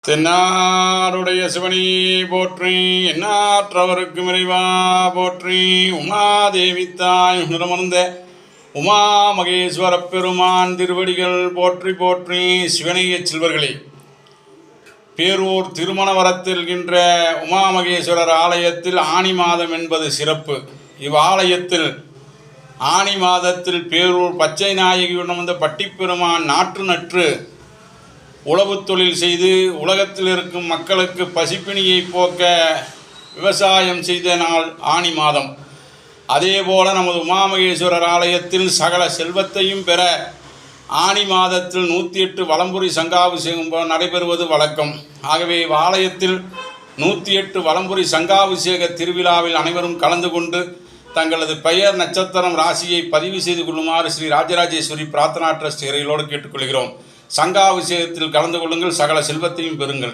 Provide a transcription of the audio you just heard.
தென்னாருடைய சிவனி போற்றி, எண்ணாற்றவருக்கு இறைவா போற்றி. உமாதேவி தாய் நிறமர்ந்த உமா மகேஸ்வர பெருமான் திருவடிகள் போற்றி போற்றி. சிவனைய செல்வர்களே, பேரூர் திருமணவரத்தில்கின்ற உமா மகேஸ்வரர் ஆலயத்தில் ஆனி மாதம் என்பது சிறப்பு. இவ்வாலயத்தில் ஆனி மாதத்தில் பேரூர் பச்சை நாயகியுடன் வந்த பட்டிப்பெருமான் நாற்று நற்று உழவு தொழில் செய்து உலகத்தில் இருக்கும் மக்களுக்கு பசிப்பிணியை போக்க விவசாயம் செய்த நாள் ஆனி மாதம். அதேபோல நமது உமாமகேஸ்வரர் ஆலயத்தில் சகல செல்வத்தையும் பெற ஆனி மாதத்தில் 108 வலம்புரி சங்காபிஷேகம் நடைபெறுவது வழக்கம். ஆகவே ஆலயத்தில் 108 வலம்புரி சங்காபிஷேக திருவிழாவில் அனைவரும் கலந்து கொண்டு தங்களது பெயர் நட்சத்திரம் ராசியை பதிவு செய்து கொள்ளுமாறு ஸ்ரீ ராஜராஜேஸ்வரி பிரார்த்தனா ட்ரஸ்ட் இறைகளோடு கேட்டுக்கொள்கிறோம். சங்காபிஷேகத்தில் கலந்து கொள்ளுங்கள், சகல செல்வத்தையும் பெறுங்கள்.